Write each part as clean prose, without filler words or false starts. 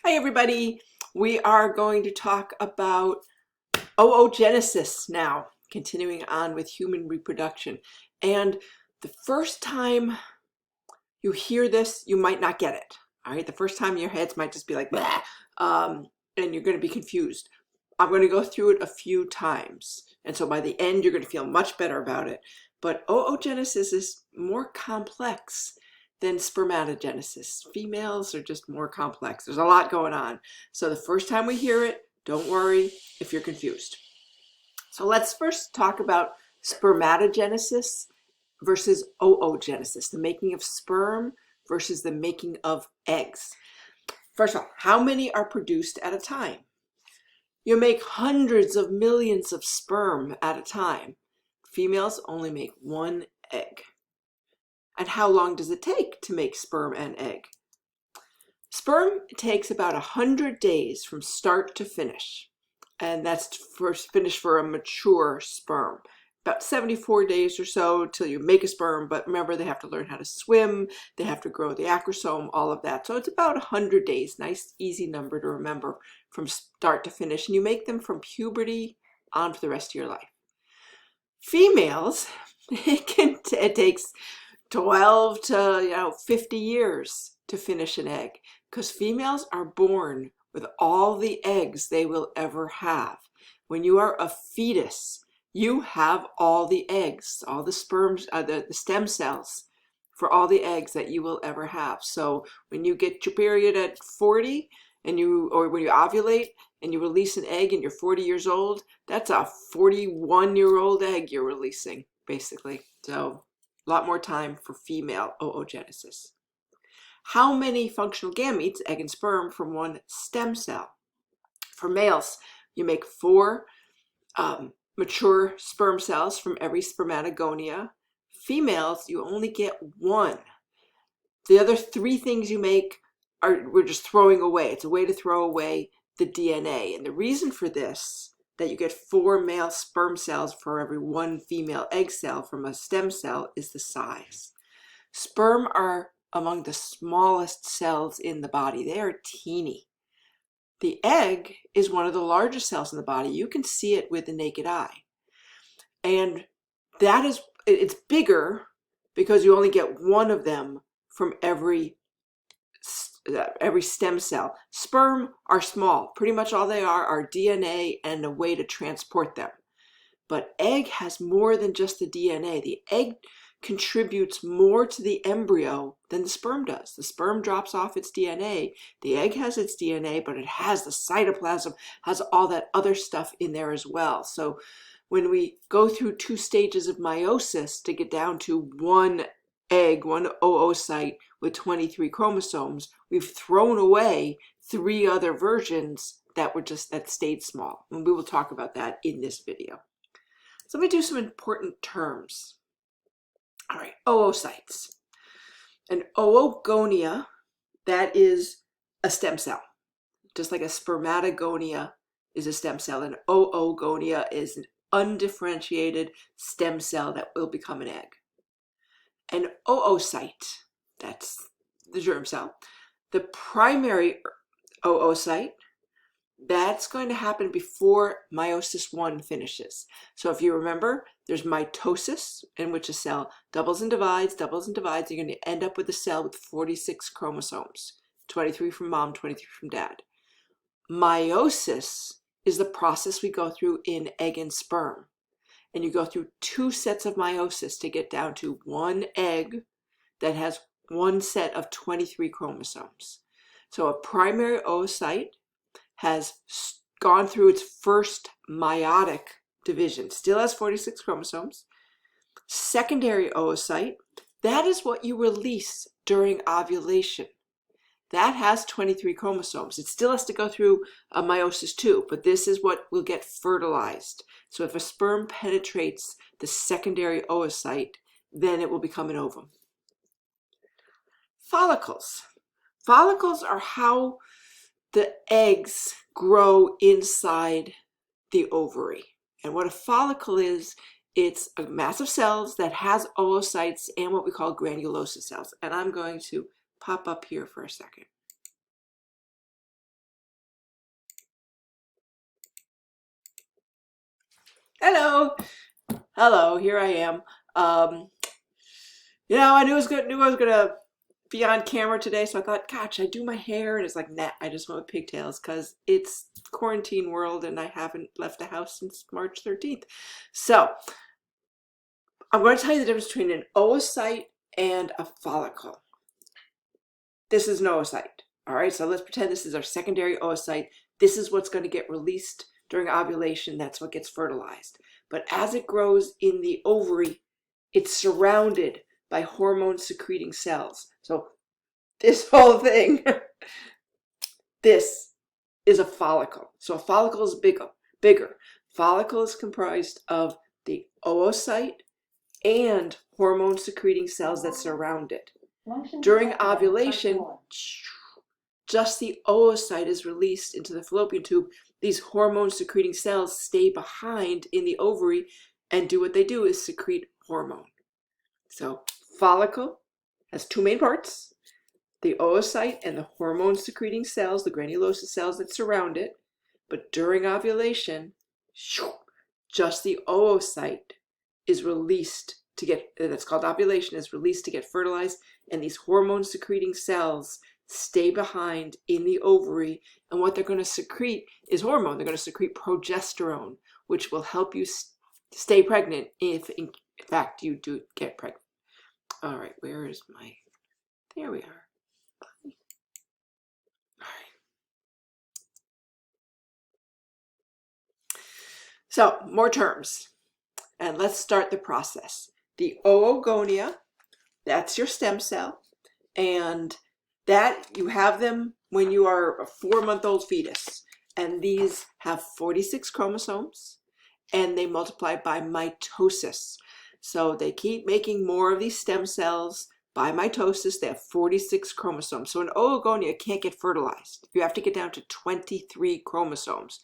Hi everybody, we are going to talk about oogenesis now, continuing on with human reproduction. And the first time you hear this, you might not get it. All right, the first time your heads might just be like, "Bleh," and you're going to be confused. I'm going to go through it a few times. And so by the end, you're going to feel much better about it. But oogenesis is more complex than spermatogenesis. Females are just more complex. There's a lot going on. So the first time we hear it, don't worry if you're confused. So let's first talk about spermatogenesis versus oogenesis, the making of sperm versus the making of eggs. First of all, how many are produced at a time? You make hundreds of millions of sperm at a time. Females only make one egg. And how long does it take to make sperm and egg? Sperm takes about 100 days from start to finish. And that's first finish for a mature sperm. About 74 days or so till you make a sperm, but remember they have to learn how to swim, they have to grow the acrosome, all of that. So it's about 100 days, nice easy number to remember from start to finish. And you make them from puberty on for the rest of your life. Females, it takes 12 to 50 years to finish an egg, because females are born with all the eggs they will ever have. When you are a fetus, you have all the eggs, all the sperms, the stem cells for all the eggs that you will ever have. So when you get your period at 40 or when you ovulate and you release an egg and you're 40 years old, that's a 41-year-old egg you're releasing, basically. So a lot more time for female oogenesis. How many functional gametes, egg and sperm, from one stem cell? For males, you make 4 mature sperm cells from every spermatogonia. Females, you only get 1. The other 3 things you make we're just throwing away. It's a way to throw away the DNA. And the reason for this, that you get 4 male sperm cells for every 1 female egg cell from a stem cell, is the size. Sperm are among the smallest cells in the body. They are teeny. The egg is one of the largest cells in the body. You can see it with the naked eye. And it's bigger because you only get 1 of them from every stem cell. Sperm are small. Pretty much all they are DNA and a way to transport them. But egg has more than just the DNA. The egg contributes more to the embryo than the sperm does. The sperm drops off its DNA. The egg has its DNA, but it has the cytoplasm, has all that other stuff in there as well. So when we go through 2 stages of meiosis to get down to 1 egg, 1 oocyte with 23 chromosomes, we've thrown away 3 other versions that stayed small. And we will talk about that in this video. So let me do some important terms. All right, oocytes. An oogonia, that is a stem cell. Just like a spermatogonia is a stem cell, an oogonia is an undifferentiated stem cell that will become an egg. An oocyte, that's the germ cell. The primary oocyte, that's going to happen before meiosis 1 finishes. So if you remember, there's mitosis, in which a cell doubles and divides. You're going to end up with a cell with 46 chromosomes, 23 from mom, 23 from dad. Meiosis is the process we go through in egg and sperm. And you go through 2 sets of meiosis to get down to 1 egg that has 1 set of 23 chromosomes. So a primary oocyte has gone through its first meiotic division, still has 46 chromosomes. Secondary oocyte, that is what you release during ovulation. That has 23 chromosomes. It still has to go through a meiosis too, but this is what will get fertilized. So if a sperm penetrates the secondary oocyte, then it will become an ovum. Follicles. Follicles are how the eggs grow inside the ovary. And what a follicle is, it's a mass of cells that has oocytes and what we call granulosa cells. And I'm going to pop up here for a second. Hello. Hello, here I am. I knew I was gonna be on camera today, so I thought, God, should I do my hair? And it's like, nah, I just went with pigtails because it's quarantine world and I haven't left the house since March 13th. So I'm going to tell you the difference between an oocyte and a follicle. This is an oocyte. All right, so let's pretend this is our secondary oocyte. This is what's going to get released during ovulation. That's what gets fertilized. But as it grows in the ovary, it's surrounded by hormone secreting cells. So this whole thing, this is a follicle. So a follicle is bigger. Follicle is comprised of the oocyte and hormone secreting cells that surround it. During ovulation, just the oocyte is released into the fallopian tube. These hormone secreting cells stay behind in the ovary and do what they do is secrete hormone. So follicle has two main parts, the oocyte and the hormone secreting cells, the granulosa cells that surround it. But during ovulation, just the oocyte is released to get, that's called ovulation, is released to get fertilized, and these hormone secreting cells stay behind in the ovary, and what they're going to secrete is hormone. They're going to secrete progesterone, which will help you stay pregnant if in fact you do get pregnant. All right, where is my, there we are. All right. So more terms, and let's start the process. The oogonia, that's your stem cell, and that you have them when you are a 4-month-old fetus, and these have 46 chromosomes and they multiply by mitosis. So they keep making more of these stem cells by mitosis. They have 46 chromosomes. So an oogonia can't get fertilized. You have to get down to 23 chromosomes.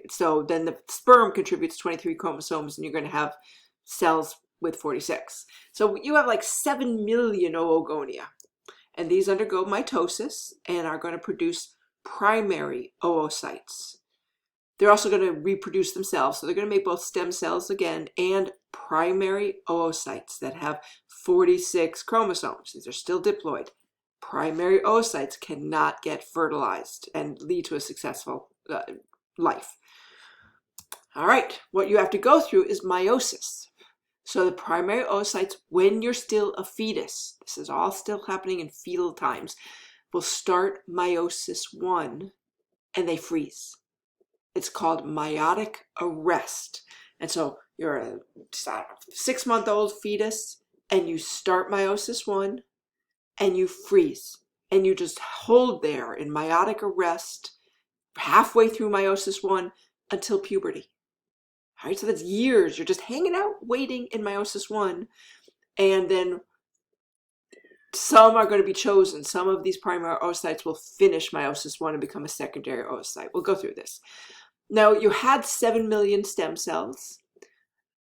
So then the sperm contributes 23 chromosomes and you're going to have cells with 46. So you have like 7 million oogonia. And these undergo mitosis and are going to produce primary oocytes. They're also going to reproduce themselves. So they're going to make both stem cells again and primary oocytes that have 46 chromosomes. These are still diploid. Primary oocytes cannot get fertilized and lead to a successful life. All right, what you have to go through is meiosis. So the primary oocytes, when you're still a fetus, this is all still happening in fetal times, will start meiosis 1 and they freeze. It's called meiotic arrest. And so you're a 6-month-old fetus and you start meiosis 1 and you freeze. And you just hold there in meiotic arrest halfway through meiosis 1 until puberty. All right, so that's years. You're just hanging out, waiting in meiosis 1. And then some are going to be chosen. Some of these primary oocytes will finish meiosis 1 and become a secondary oocyte. We'll go through this. Now, you had 7 million stem cells.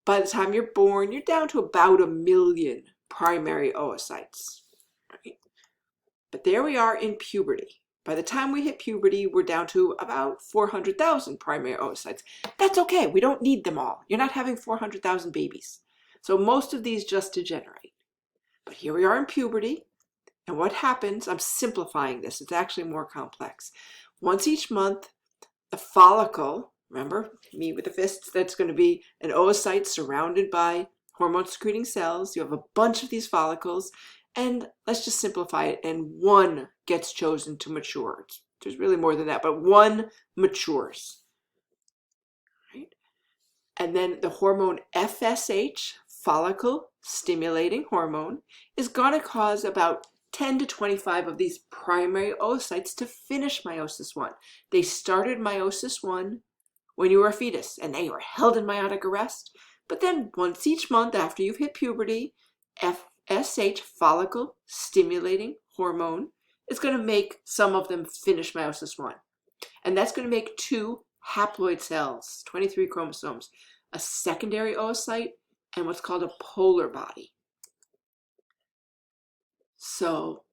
By the time you're born, you're down to about 1 million primary oocytes. Right? But there we are in puberty. By the time we hit puberty, we're down to about 400,000 primary oocytes. That's okay. We don't need them all. You're not having 400,000 babies. So most of these just degenerate. But here we are in puberty. And what happens, I'm simplifying this. It's actually more complex. Once each month, the follicle, remember, me with the fists, that's going to be an oocyte surrounded by hormone-secreting cells. You have a bunch of these follicles. And let's just simplify it, and one gets chosen to mature. There's really more than that, but one matures. Right? And then the hormone FSH, follicle stimulating hormone, is going to cause about 10 to 25 of these primary oocytes to finish meiosis 1. They started meiosis 1 when you were a fetus, and they were held in meiotic arrest. But then once each month after you've hit puberty, FSH, follicle stimulating hormone, is going to make some of them finish meiosis 1. And that's going to make 2 haploid cells, 23 chromosomes, a secondary oocyte and what's called a polar body. So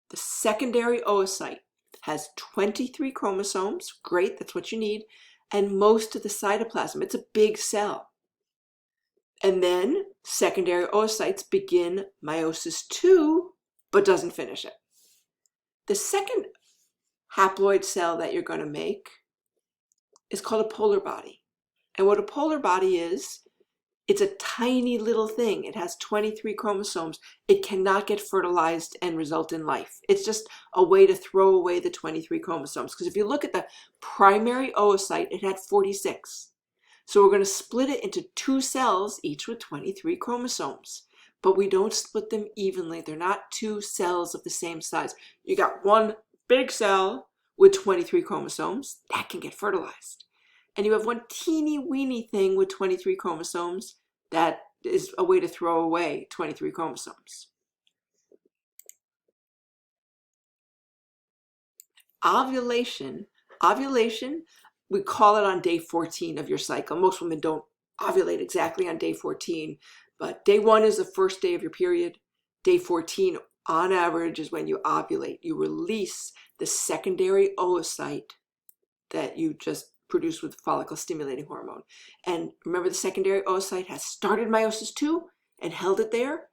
the secondary oocyte has 23 chromosomes. Great, that's what you need. and most of the cytoplasm. It's a big cell. And then secondary oocytes begin meiosis II, but doesn't finish it. The second haploid cell that you're going to make is called a polar body. And what a polar body is, it's a tiny little thing. It has 23 chromosomes. It cannot get fertilized and result in life. It's just a way to throw away the 23 chromosomes. Because if you look at the primary oocyte, it had 46. So we're going to split it into 2 cells, each with 23 chromosomes. But we don't split them evenly. They're not 2 cells of the same size. You got one big cell with 23 chromosomes that can get fertilized. And you have one teeny weeny thing with 23 chromosomes that is a way to throw away 23 chromosomes. Ovulation, we call it on day 14 of your cycle. Most women don't ovulate exactly on day 14, but day 1 is the first day of your period. Day 14, on average, is when you ovulate. You release the secondary oocyte that you just produced with follicle stimulating hormone. And remember, the secondary oocyte has started meiosis II and held it there,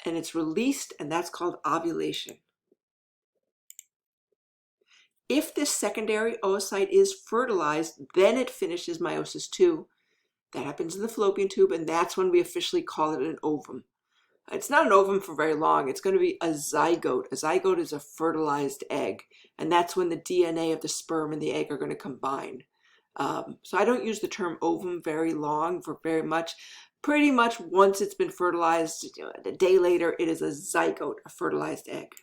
and it's released, and that's called ovulation. If this secondary oocyte is fertilized, then it finishes meiosis II. That happens in the fallopian tube, and that's when we officially call it an ovum. It's not an ovum for very long. It's going to be a zygote. A zygote is a fertilized egg, and that's when the DNA of the sperm and the egg are going to combine. So I don't use the term ovum very long for very much. Pretty much once it's been fertilized, a day later, it is a zygote, a fertilized egg.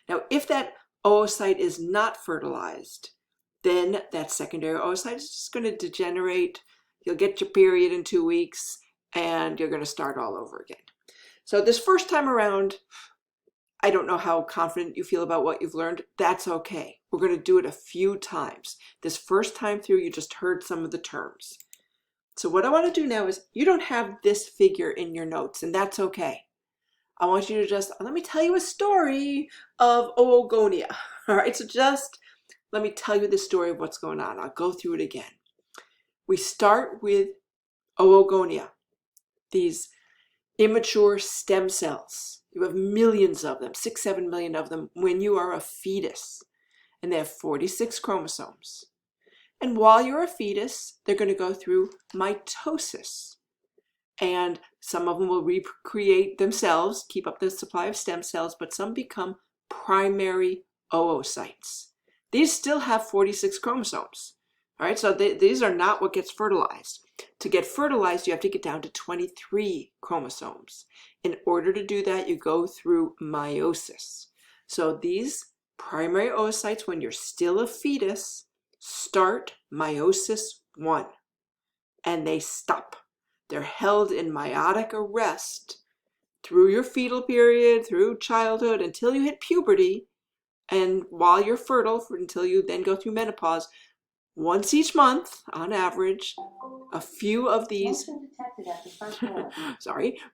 Now, if that oocyte is not fertilized, then that secondary oocyte is just going to degenerate. You'll get your period in 2 weeks, and you're going to start all over again. So this first time around, I don't know how confident you feel about what you've learned. That's okay. We're going to do it a few times. This first time through, you just heard some of the terms. So what I want to do now is, you don't have this figure in your notes, and that's okay. I want you to just, let me tell you a story of oogonia. All right, so just let me tell you the story of what's going on. I'll go through it again. We start with oogonia, these immature stem cells. You have millions of them, 6-7 million of them when you are a fetus, and they have 46 chromosomes. And while you're a fetus, they're going to go through mitosis. And some of them will recreate themselves, keep up the supply of stem cells, but some become primary oocytes. These still have 46 chromosomes. All right, so these are not what gets fertilized. To get fertilized, you have to get down to 23 chromosomes. In order to do that, you go through meiosis. So these primary oocytes, when you're still a fetus, start meiosis I, and they stop. They're held in meiotic arrest through your fetal period, through childhood, until you hit puberty, and while you're fertile, until you then go through menopause. Once each month, on average, a few of these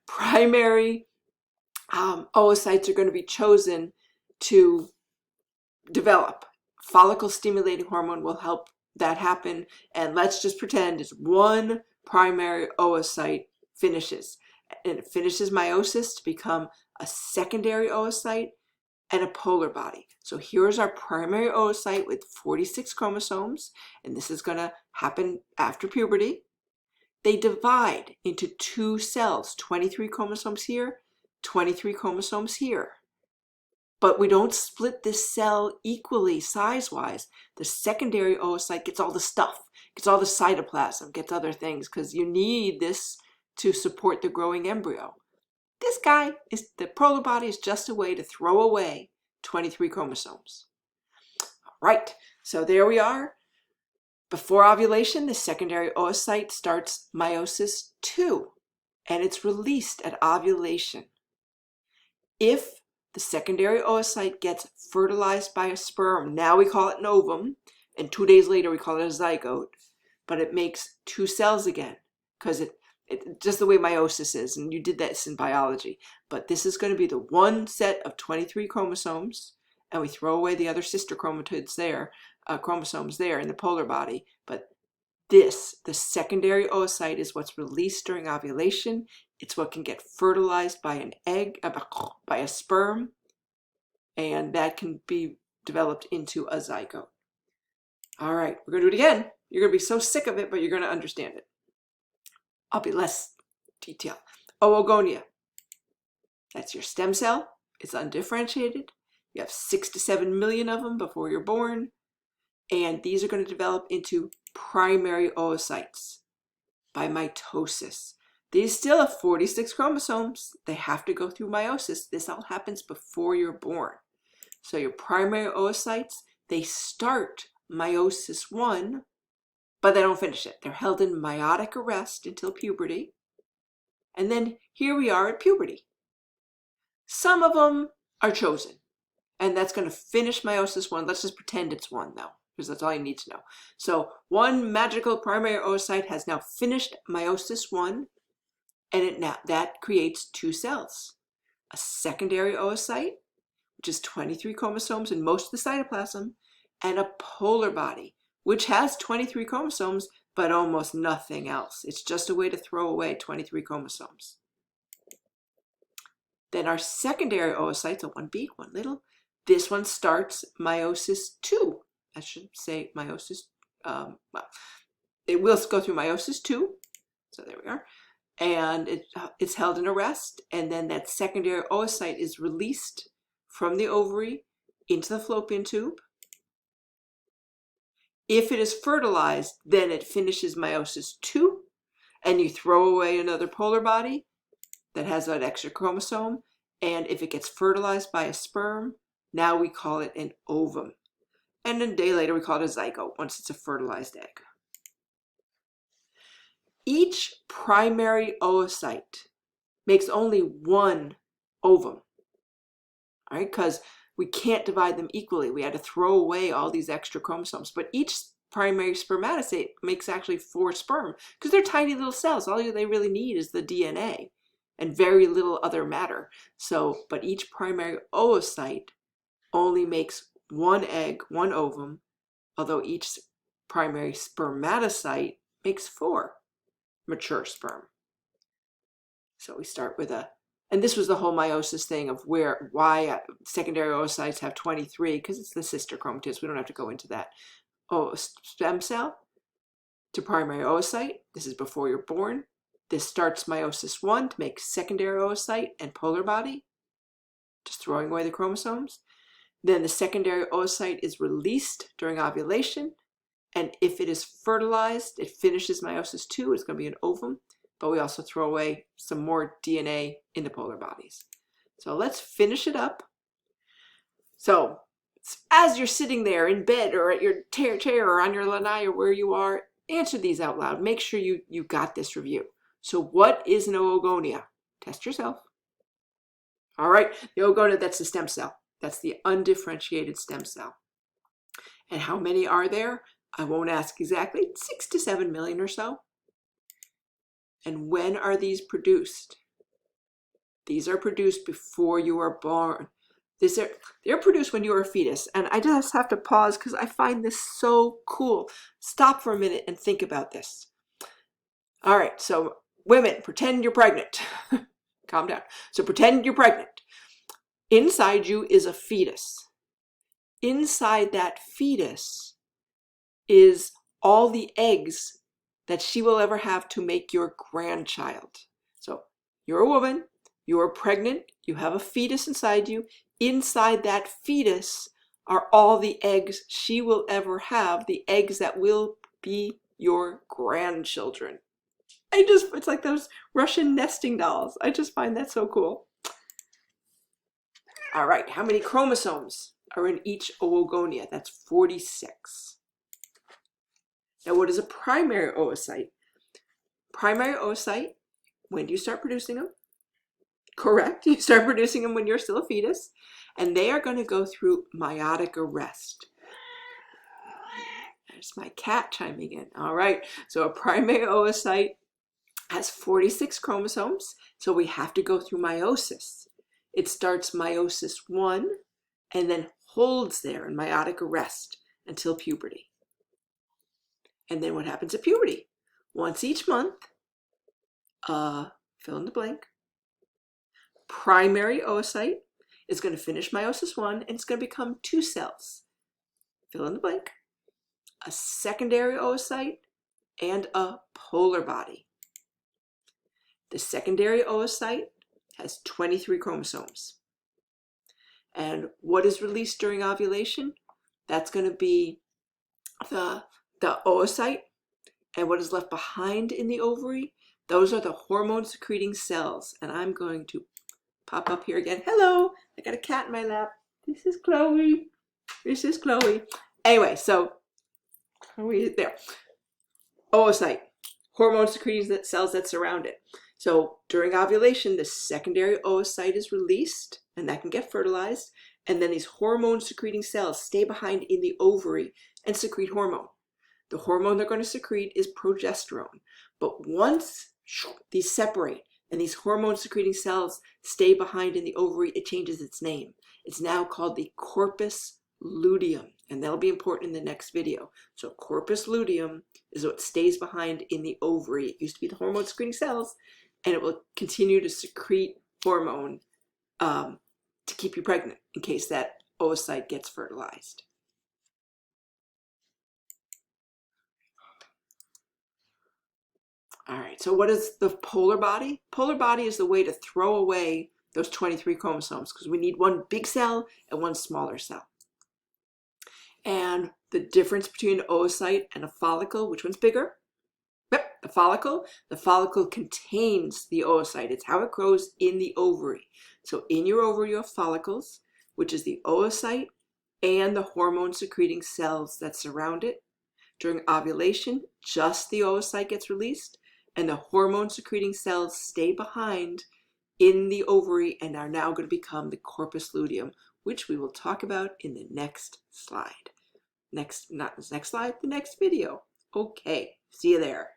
primary oocytes are going to be chosen to develop. Follicle stimulating hormone will help that happen, and let's just pretend it's one primary oocyte finishes, and it finishes meiosis to become a secondary oocyte and a polar body. So here's our primary oocyte with 46 chromosomes, and this is going to happen after puberty. They divide into 2 cells, 23 chromosomes here, 23 chromosomes here. But we don't split this cell equally size-wise. The secondary oocyte gets all the stuff, gets all the cytoplasm, gets other things, because you need this to support the growing embryo. This guy, the polar body, is just a way to throw away 23 chromosomes. All right, so there we are. Before ovulation, the secondary oocyte starts meiosis II, and it's released at ovulation. If the secondary oocyte gets fertilized by a sperm, now we call it an ovum, and 2 days later we call it a zygote, but it makes 2 cells again, because it just the way meiosis is, and you did this in biology. But this is going to be the one set of 23 chromosomes, and we throw away the other sister chromosomes there in the polar body. But the secondary oocyte, is what's released during ovulation. It's what can get fertilized by an egg, by a sperm, and that can be developed into a zygote. All right, we're going to do it again. You're going to be so sick of it, but you're going to understand it. I'll be less detailed. Oogonia. That's your stem cell. It's undifferentiated. You have 6 to 7 million of them before you're born. And these are going to develop into primary oocytes by mitosis. These still have 46 chromosomes. They have to go through meiosis. This all happens before you're born. So your primary oocytes, they start meiosis 1, but they don't finish it. They're held in meiotic arrest until puberty. And then here we are at puberty. Some of them are chosen, and that's going to finish meiosis 1. Let's just pretend it's 1 though, because that's all you need to know. So one magical primary oocyte has now finished meiosis 1, and that creates 2 cells. A secondary oocyte, which is 23 chromosomes in most of the cytoplasm, and a polar body, which has 23 chromosomes, but almost nothing else. It's just a way to throw away 23 chromosomes. Then our secondary oocytes, a 1 big, 1 little, this one starts meiosis 2. I should say meiosis, well, it will go through meiosis 2. So there we are. And it's held in arrest, and then that secondary oocyte is released from the ovary into the fallopian tube. If it is fertilized, then it finishes meiosis 2, and you throw away another polar body that has that extra chromosome. And if it gets fertilized by a sperm, now we call it an ovum. And a day later, we call it a zygote once it's a fertilized egg. Each primary oocyte makes only 1 ovum, all right? Because we can't divide them equally. We had to throw away all these extra chromosomes. But each primary spermatocyte makes actually 4 sperm, because they're tiny little cells. All they really need is the DNA and very little other matter. So, but each primary oocyte only makes 1 egg, 1 ovum, although each primary spermatocyte makes 4 mature sperm. So we start with and this was the whole meiosis thing of why secondary oocytes have 23, because it's the sister chromatins. We don't have to go into that. Stem cell to primary oocyte. This is before you're born. This starts meiosis 1 to make secondary oocyte and polar body, just throwing away the chromosomes. Then the secondary oocyte is released during ovulation, and if it is fertilized, it finishes meiosis 2. It's going to be an ovum, but we also throw away some more DNA in the polar bodies. So let's finish it up. So as you're sitting there in bed or at your chair or on your lanai or where you are, answer these out loud. Make sure you got this review. So what is an oogonia? Test yourself. All right, the oogonia, that's the stem cell. That's the undifferentiated stem cell. And how many are there? I won't ask exactly, 6 to 7 million or so. And when are these produced? These are produced before you are born. They're produced when you are a fetus. And I just have to pause because I find this so cool. Stop for a minute and think about this. All right, so women, pretend you're pregnant. Calm down. So pretend you're pregnant. Inside you is a fetus. Inside that fetus is all the eggs that she will ever have to make your grandchild. So you're a woman, you're pregnant, you have a fetus inside you. Inside that fetus are all the eggs she will ever have, the eggs that will be your grandchildren. It's like those Russian nesting dolls. I just find that so cool. All right, how many chromosomes are in each oogonia? That's 46. Now, what is a primary oocyte? Primary oocyte, when do you start producing them? Correct, you start producing them when you're still a fetus, and they are going to go through meiotic arrest. There's my cat chiming in. All right, so a primary oocyte has 46 chromosomes, so we have to go through meiosis. It starts meiosis 1 and then holds there in meiotic arrest until puberty. And then what happens at puberty? Once each month, fill in the blank, primary oocyte is going to finish meiosis 1 and it's going to become 2 cells. Fill in the blank. A secondary oocyte and a polar body. The secondary oocyte has 23 chromosomes. And what is released during ovulation? That's going to be the oocyte, and what is left behind in the ovary, those are the hormone secreting cells. And I'm going to pop up here again. Hello, I got a cat in my lap. This is Chloe. This is Chloe. Anyway, so there. Oocyte, hormone secreting cells that surround it. So during ovulation, the secondary oocyte is released, and that can get fertilized. And then these hormone secreting cells stay behind in the ovary and secrete hormone. The hormone they're going to secrete is progesterone. But once these separate and these hormone secreting cells stay behind in the ovary, it changes its name. It's now called the corpus luteum, and that'll be important in the next video. So corpus luteum is what stays behind in the ovary. It used to be the hormone secreting cells, and it will continue to secrete hormone to keep you pregnant in case that oocyte gets fertilized. All right, so what is the polar body? Polar body is the way to throw away those 23 chromosomes because we need one big cell and one smaller cell. And the difference between an oocyte and a follicle, which one's bigger? Yep, the follicle. The follicle contains the oocyte. It's how it grows in the ovary. So in your ovary you have follicles, which is the oocyte and the hormone secreting cells that surround it. During ovulation, just the oocyte gets released, and the hormone secreting cells stay behind in the ovary and are now going to become the corpus luteum, which we will talk about in the next slide. Not the next slide, the next video. Okay, see you there.